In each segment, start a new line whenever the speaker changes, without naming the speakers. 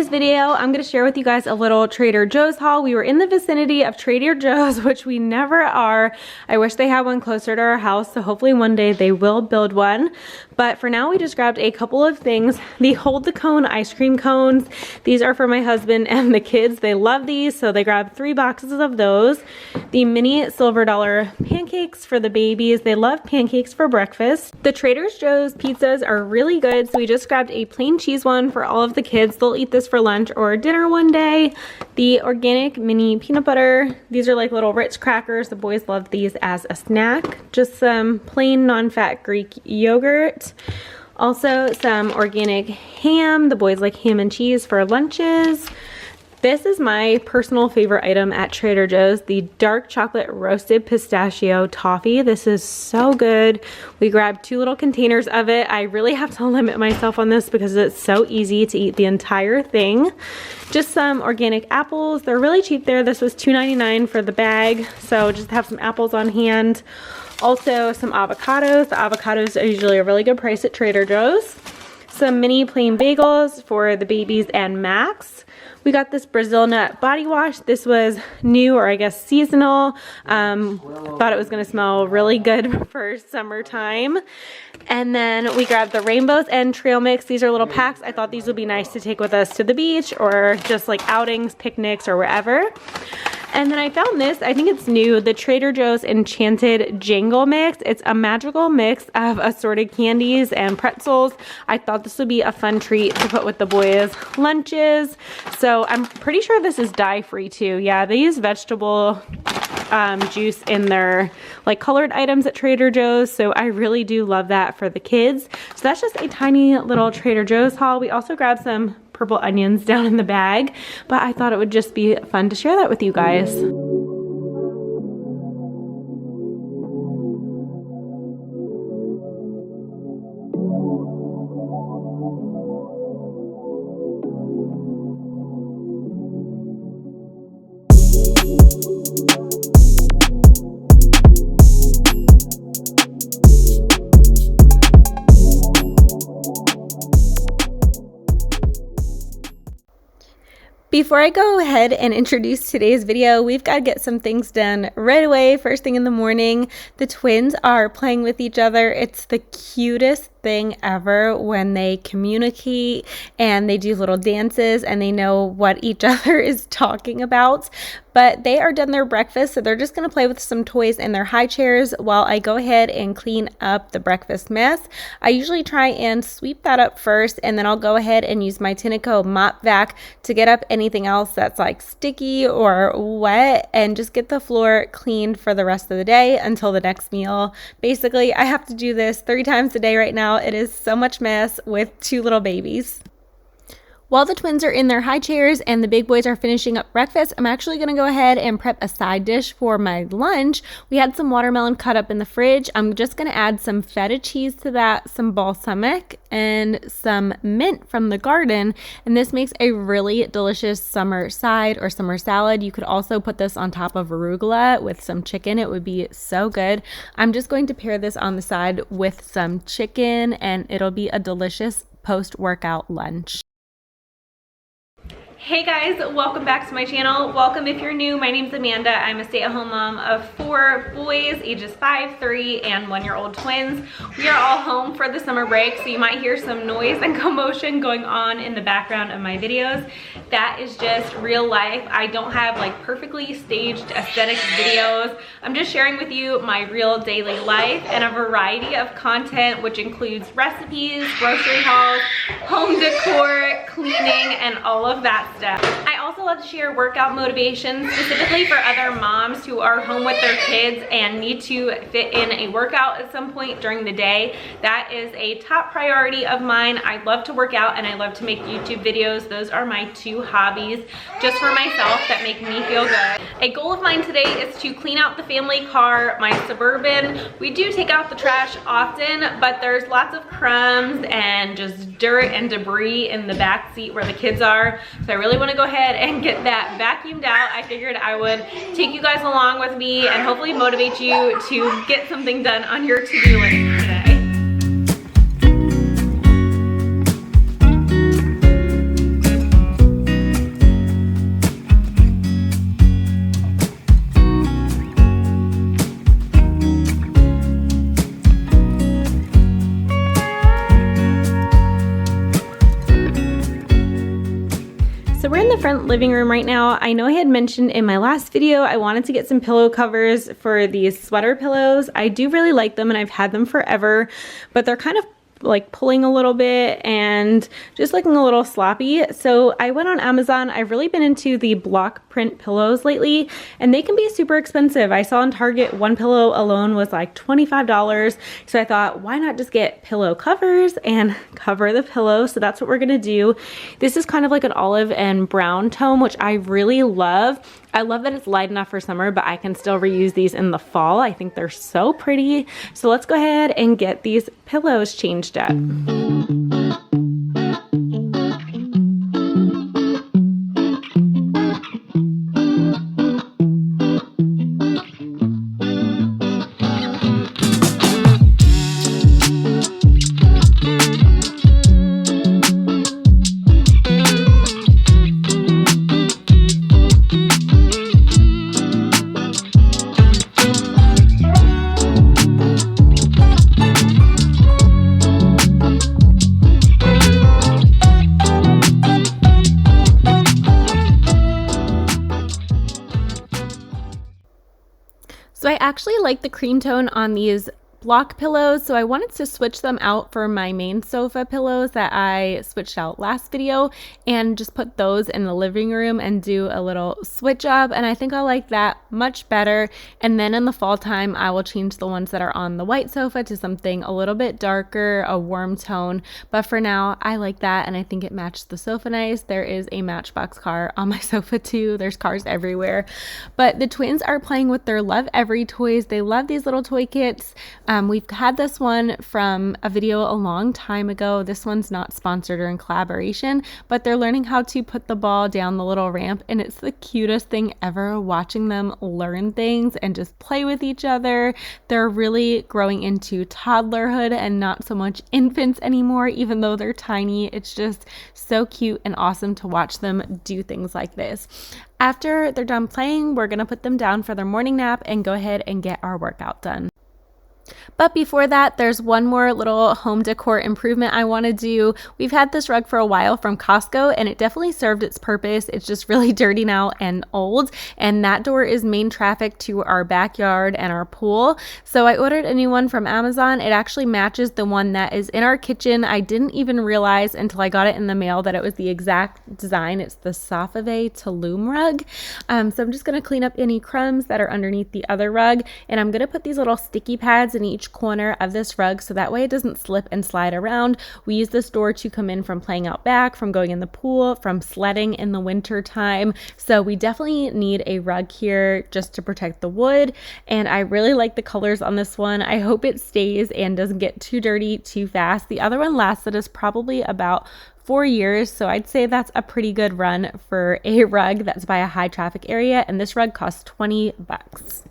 today's video, I'm going to share with you guys a little Trader Joe's haul. We were in the vicinity of Trader Joe's, which we never are. I wish they had one closer to our house, so hopefully one day they will build one. But for now, we just grabbed a couple of things. The Hold the Cone ice cream cones. These are for my husband and the kids. They love these, so they grabbed 3 boxes of those. The mini silver dollar pancakes for the babies. They love pancakes for breakfast. The Trader Joe's pizzas are really good, so we just grabbed a plain cheese one for all of the kids. They'll eat this for lunch or dinner one day. The organic mini peanut butter. These are like little Ritz crackers. The boys love these as a snack. Just some plain non-fat Greek yogurt. Also some organic ham. The boys like ham and cheese for lunches. This is my personal favorite item at Trader Joe's, the dark chocolate roasted pistachio toffee. This is so good. We grabbed 2 little containers of it. I really have to limit myself on this because it's so easy to eat the entire thing. Just some organic apples. They're really cheap there. This was $2.99 for the bag, so just have some apples on hand. Also some avocados. The avocados are usually a really good price at Trader Joe's. Some mini plain bagels for the babies and Max. We got this Brazil nut body wash. This was new, or I guess seasonal. Thought it was gonna smell really good for summertime. And then we grabbed the rainbows and trail mix. These are little packs. I thought these would be nice to take with us to the beach or just like outings, picnics, or wherever. And then I found this, I think it's new, the Trader Joe's Enchanted Jangle Mix. It's a magical mix of assorted candies and pretzels. I thought this would be a fun treat to put with the boys' lunches. So I'm pretty sure this is dye-free too. Yeah, they use vegetable juice in their like colored items at Trader Joe's. So I really do love that for the kids. So that's just a tiny little Trader Joe's haul. We also grabbed some purple onions down in the bag, but I thought it would just be fun to share that with you guys. Before I go ahead and introduce today's video, we've got to get some things done right away, first thing in the morning. The twins are playing with each other. It's the cutest thing ever when they communicate and they do little dances and they know what each other is talking about. But they are done their breakfast, so they're just going to play with some toys in their high chairs while I go ahead and clean up the breakfast mess. I usually try and sweep that up first, and then I'll go ahead and use my Tineco mop vac to get up anything else that's like sticky or wet and just get the floor cleaned for the rest of the day until the next meal. Basically, I have to do this 3 times a day right now. It is so much mess with 2 little babies. While the twins are in their high chairs and the big boys are finishing up breakfast, I'm actually going to go ahead and prep a side dish for my lunch. We had some watermelon cut up in the fridge. I'm just going to add some feta cheese to that, some balsamic, and some mint from the garden. And this makes a really delicious summer side or summer salad. You could also put this on top of arugula with some chicken. It would be so good. I'm just going to pair this on the side with some chicken, and it'll be a delicious post-workout lunch. Hey guys, welcome back to my channel. Welcome if you're new. My name's Amanda. I'm a stay-at-home mom of 4 boys, ages 5, 3, and 1-year-old twins. We are all home for the summer break, so you might hear some noise and commotion going on in the background of my videos. That is just real life. I don't have like perfectly staged aesthetic videos. I'm just sharing with you my real daily life and a variety of content, which includes recipes, grocery hauls, home decor, cleaning, and all of that stuff. I also love to share workout motivation specifically for other moms who are home with their kids and need to fit in a workout at some point during the day. That is a top priority of mine. I love to work out and I love to make YouTube videos. Those are my 2 hobbies just for myself that make me feel good. A goal of mine today is to clean out the family car, my Suburban. We do take out the trash often, but there's lots of crumbs and just dirt and debris in the back seat where the kids are. So I really want to go ahead and get that vacuumed out. I figured I would take you guys along with me and hopefully motivate you to get something done on your to-do list today. front living room right now. I know I had mentioned in my last video I wanted to get some pillow covers for these sweater pillows. I do really like them and I've had them forever, but they're kind of like pulling a little bit and just looking a little sloppy. So I went on Amazon. I've really been into the block print pillows lately, and they can be super expensive. I saw in Target one pillow alone was like $25. So I thought, why not just get pillow covers and cover the pillow? So that's what we're gonna do. This is kind of like an olive and brown tone, which I really love. I love that it's light enough for summer, but I can still reuse these in the fall. I think they're so pretty. So let's go ahead and get these pillows changed up. So I actually like the cream tone on these block pillows, so I wanted to switch them out for my main sofa pillows that I switched out last video and just put those in the living room and do a little switch up, and I think I like that much better. And then in the fall time I will change the ones that are on the white sofa to something a little bit darker, a warm tone, but for now I like that and I think it matched the sofa nice. There is a Matchbox car on my sofa too. There's cars everywhere. But the twins are playing with their Love Every toys. They love these little toy kits. We've had this one from a video a long time ago. This one's not sponsored or in collaboration, but they're learning how to put the ball down the little ramp, and it's the cutest thing ever watching them learn things and just play with each other. They're really growing into toddlerhood and not so much infants anymore, even though they're tiny. It's just so cute and awesome to watch them do things like this. After they're done playing, we're gonna put them down for their morning nap and go ahead and get our workout done. But before that, there's one more little home decor improvement I want to do. We've had this rug for a while from Costco and it definitely served its purpose. It's just really dirty now and old, and that door is main traffic to our backyard and our pool. So I ordered a new one from Amazon. It actually matches the one that is in our kitchen. I didn't even realize until I got it in the mail that it was the exact design. It's the Safave Tulum rug. So I'm just going to clean up any crumbs that are underneath the other rug, and I'm going to put these little sticky pads in each corner of this rug so that way it doesn't slip and slide around. We use this door to come in from playing out back, from going in the pool, from sledding in the winter time. So we definitely need a rug here just to protect the wood, and I really like the colors on this one. I hope it stays and doesn't get too dirty too fast. The other one lasted us probably about 4 years, so I'd say that's a pretty good run for a rug that's by a high traffic area, and this rug costs $20.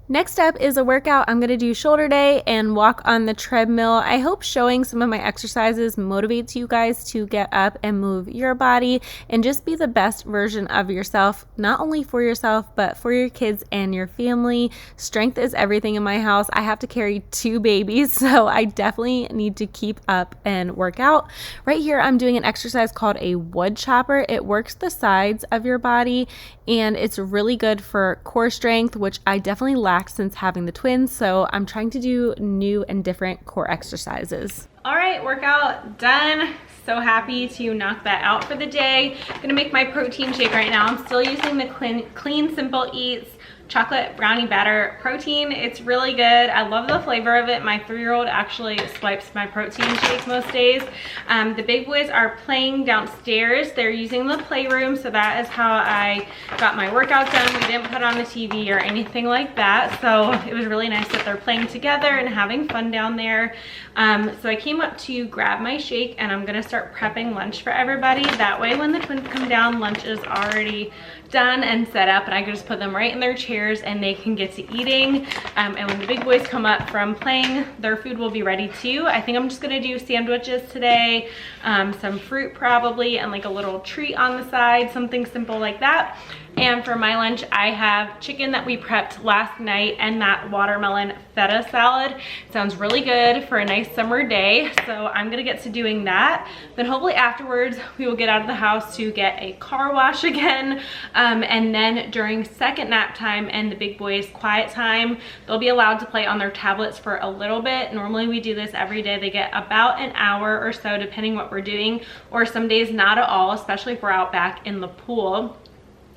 Next up is a workout. I'm going to do shoulder day and walk on the treadmill. I hope showing some of my exercises motivates you guys to get up and move your body and just be the best version of yourself, not only for yourself, but for your kids and your family. Strength is everything in my house. I have to carry 2 babies, so I definitely need to keep up and work out. Right here, I'm doing an exercise called a wood chopper. It works the sides of your body, and it's really good for core strength, which I definitely lack since having the twins, so I'm trying to do new and different core exercises. All right, workout done. So happy to knock that out for the day. I'm gonna make my protein shake right now. I'm still using the Clean Simple Eats chocolate brownie batter protein. It's really good. I love the flavor of it. My 3-year-old actually swipes my protein shake most days. The big boys are playing downstairs. They're using the playroom, so that is how I got my workout done. We didn't put on the TV or anything like that, so it was really nice that they're playing together and having fun down there. So I came up to grab my shake, and I'm gonna start prepping lunch for everybody. That way when the twins come down, lunch is already done and set up, and I can just put them right in their chairs and they can get to eating. And when the big boys come up from playing, their food will be ready too. I think I'm just gonna do sandwiches today, some fruit probably, and like a little treat on the side, something simple like that. And for my lunch, I have chicken that we prepped last night and that watermelon feta salad. Sounds really good for a nice summer day. So I'm gonna get to doing that. Then hopefully afterwards, we will get out of the house to get a car wash again. And then during second nap time and the big boys' quiet time, they'll be allowed to play on their tablets for a little bit. Normally we do this every day. They get about an hour or so, depending what we're doing, or some days not at all, especially if we're out back in the pool.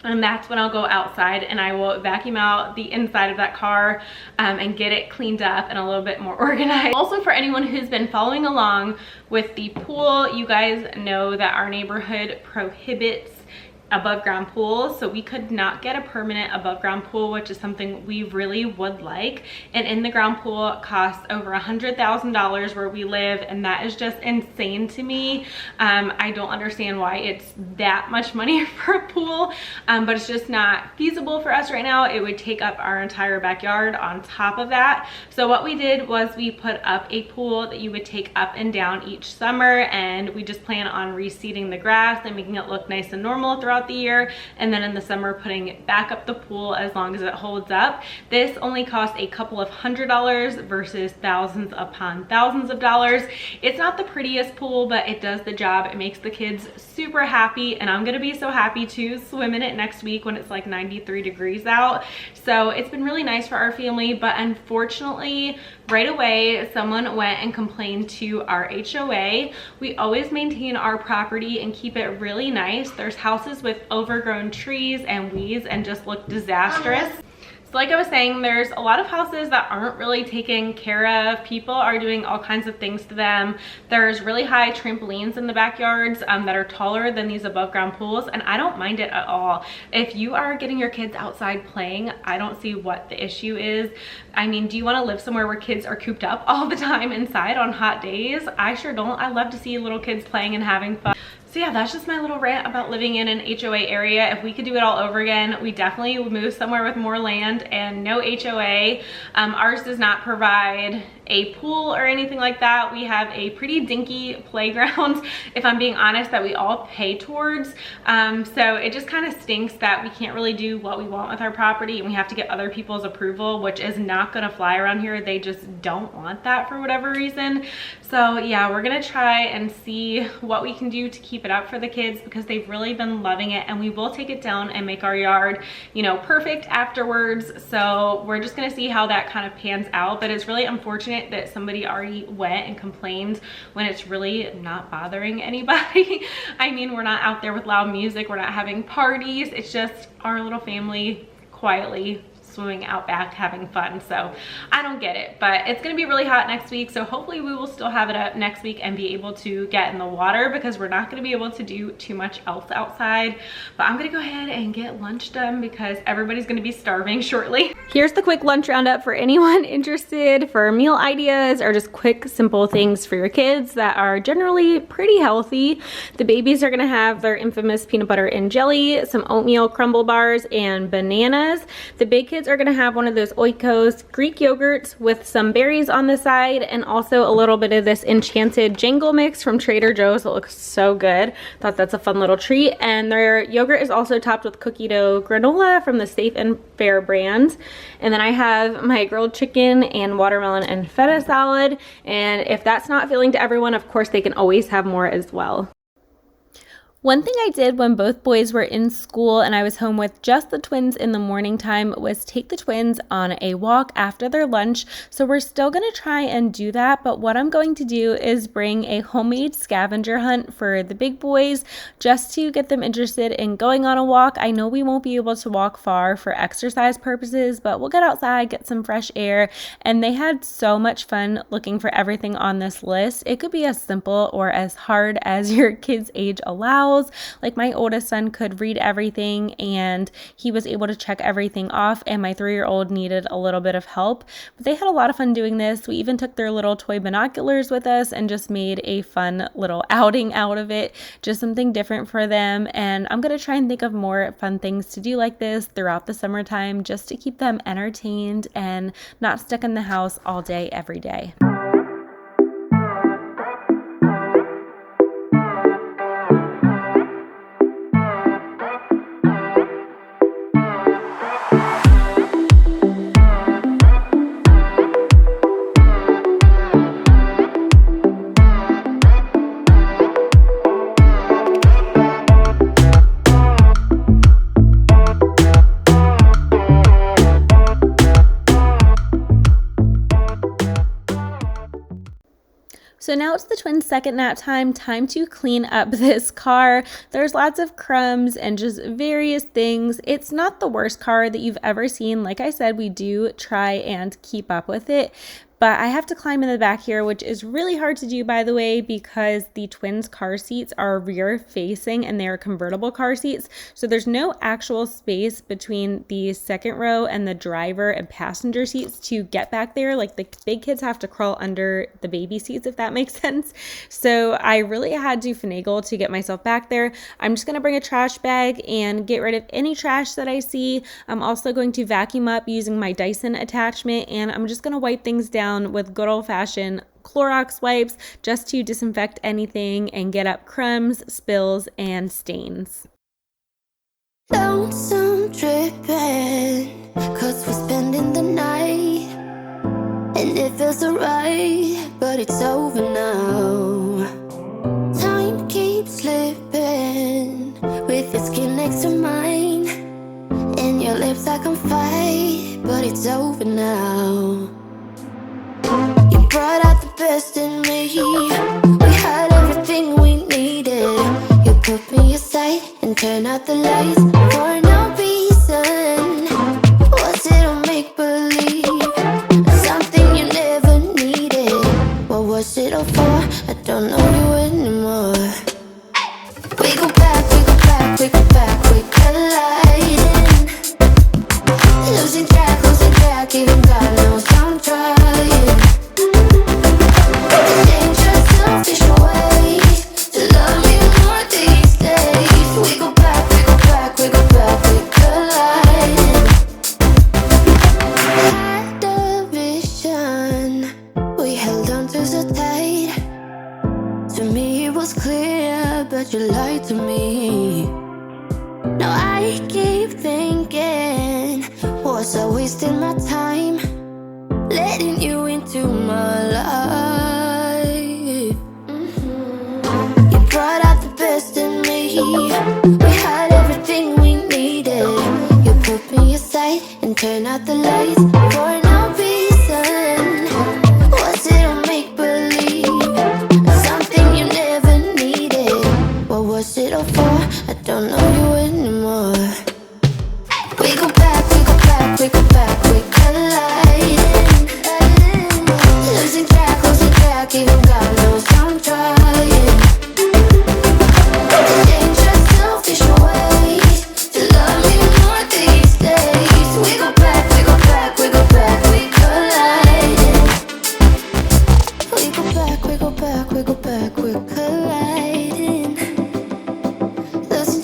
And that's when I'll go outside and I will vacuum out the inside of that car and get it cleaned up and a little bit more organized. Also, for anyone who's been following along with the pool, you guys know that our neighborhood prohibits above ground pools, so we could not get a permanent above ground pool, which is something we really would like. And in the ground pool costs over $100,000 where we live, and that is just insane to me. I don't understand why it's that much money for a pool, but it's just not feasible for us right now. It would take up our entire backyard on top of that. So what we did was we put up a pool that you would take up and down each summer, and we just plan on reseeding the grass and making it look nice and normal throughout the year, and then in the summer putting it back up the pool as long as it holds up. This only costs a couple of $100s versus thousands upon thousands of dollars. It's not the prettiest pool, but it does the job. It makes the kids super happy, and I'm gonna be so happy to swim in it next week when it's like 93 degrees out. So it's been really nice for our family, but unfortunately right away someone went and complained to our HOA. We always maintain our property and keep it really nice. There's houses with overgrown trees and weeds and just look disastrous. So like I was saying, there's a lot of houses that aren't really taken care of. People are doing all kinds of things to them. There's really high trampolines in the backyards that are taller than these above ground pools, and I don't mind it at all. If you are getting your kids outside playing, I don't see what the issue is. I mean, do you want to live somewhere where kids are cooped up all the time inside on hot days? I sure don't. I love to see little kids playing and having fun. So yeah, that's just my little rant about living in an HOA area. If we could do it all over again, we definitely would move somewhere with more land and no HOA. Ours does not provide a pool or anything like that. We have a pretty dinky playground, if I'm being honest, that we all pay towards. So it just kind of stinks that we can't really do what we want with our property, and we have to get other people's approval, which is not gonna fly around here. They just don't want that for whatever reason. So yeah, we're gonna try and see what we can do to keep it up for the kids, because they've really been loving it, and we will take it down and make our yard, you know, perfect afterwards. So we're just gonna see how that kind of pans out, but it's really unfortunate that somebody already went and complained when it's really not bothering anybody. I mean, we're not out there with loud music, we're not having parties, it's just our little family quietly swimming out back having fun. So I don't get it, but it's gonna be really hot next week, so hopefully we will still have it up next week and be able to get in the water, because we're not gonna be able to do too much else outside. But I'm gonna go ahead and get lunch done because everybody's gonna be starving shortly. Here's the quick lunch roundup for anyone interested for meal ideas or just quick simple things for your kids that are generally pretty healthy. The babies are gonna have their infamous peanut butter and jelly, some oatmeal crumble bars, and bananas. The big kids are gonna have one of those Oikos Greek yogurts with some berries on the side, and also a little bit of this enchanted jangle mix from Trader Joe's. It looks so good. Thought that's a fun little treat. And their yogurt is also topped with cookie dough granola from the Safe and Fair brand. And then I have my grilled chicken and watermelon and feta salad. And if that's not filling to everyone, of course they can always have more as well. One thing I did when both boys were in school and I was home with just the twins in the morning time was take the twins on a walk after their lunch. So we're still going to try and do that, but what I'm going to do is bring a homemade scavenger hunt for the big boys just to get them interested in going on a walk. I know we won't be able to walk far for exercise purposes, but we'll get outside, get some fresh air, and they had so much fun looking for everything on this list. It could be as simple or as hard as your kid's age allows. Like my oldest son could read everything and he was able to check everything off, and my 3-year-old needed a little bit of help. But they had a lot of fun doing this. We even took their little toy binoculars with us and just made a fun little outing out of it, just something different for them. And I'm going to try and think of more fun things to do like this throughout the summertime, just to keep them entertained and not stuck in the house all day every day. So now it's the twins' second nap time. Time to clean up this car. There's lots of crumbs and just various things. It's not the worst car that you've ever seen. Like I said, we do try and keep up with it. But I have to climb in the back here, which is really hard to do, by the way, because the twins' car seats are rear facing and they are convertible car seats. So there's no actual space between the second row and the driver and passenger seats to get back there. Like the big kids have to crawl under the baby seats, if that makes sense. So I really had to finagle to get myself back there. I'm just going to bring a trash bag and get rid of any trash that I see. I'm also going to vacuum up using my Dyson attachment, and I'm just going to wipe things down with good old-fashioned Clorox wipes just to disinfect anything and get up crumbs, spills, and stains.
Lonesome dripping, 'cause we're spending the night, and it feels alright, but it's over now. Time keeps slipping with your skin next to mine, and your lips I can fight, but it's over now. You brought out the best in me. We had everything we needed. You put me aside and turned out the lights for no reason. Was it a make-believe? Something you never needed? What was it all for? I don't know you anymore. We go back, we go back, we go back, we colliding. Losing track, even God knows I'm trying. But you lied to me. Now I keep thinking, was I wasting my time letting you into my life? You brought out the best in me. We had everything we needed. You put me aside and turned out the lights for no reason. Was it a make-believe? Something you never needed. What was it all for? I don't know you anymore. We go back, we go back, we go back, we colliding. Losing track, even God knows I'm trying. Dangerous, selfish ways to love me more these days. We go back, we go back, we go back, we colliding. We go back, we go back, we go back, we colliding. Losing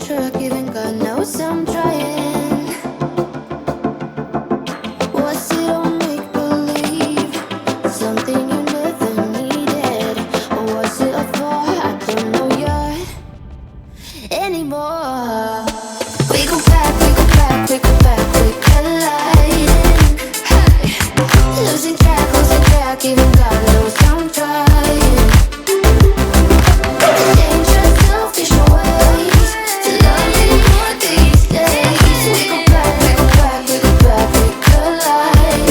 track, even God knows I'm trying. Was it all make-believe? Something you never needed? Or was it all for? I don't know yet anymore. We go back, we go back, we go back, we colliding. Losing track, even God knows I'm trying. Dangerous, selfish ways to love me more these days. We go back, we go back, we go back, we colliding.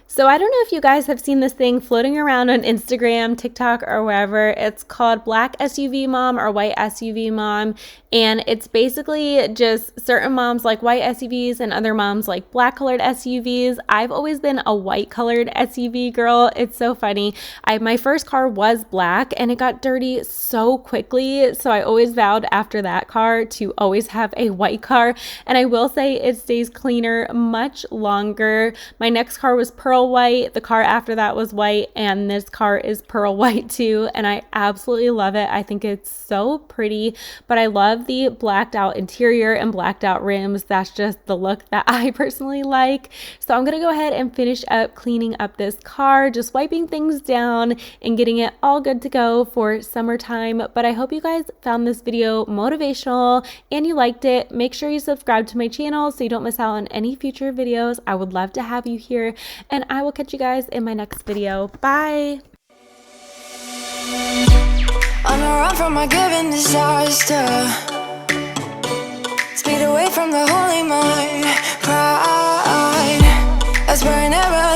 So I don't know if you guys have seen this thing floating around on Instagram, TikTok, or wherever. It's called Black SUV Mom or White SUV Mom. And it's basically just certain moms like white SUVs and other moms like black colored SUVs. I've always been a white colored SUV girl. It's so funny. My first car was black and it got dirty so quickly. So I always vowed after that car to always have a white car. And I will say it stays cleaner much longer. My next car was pearl white. The car after that was white, and this car is pearl white too. And I absolutely love it. I think it's so pretty, but I love the blacked out interior and blacked out rims. That's just the look that I personally like. So I'm gonna go ahead and finish up cleaning up this car, just wiping things down and getting it all good to go for summertime. But I hope you guys found this video motivational and you liked it. Make sure you subscribe to my channel so you don't miss out on any future videos. I would love to have you here, and I will catch you guys in my next video. Bye.
On the run from my given disaster, speed away from the holy mind. Pride, that's where I never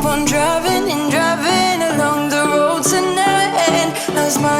on driving and driving along the road tonight. Lost my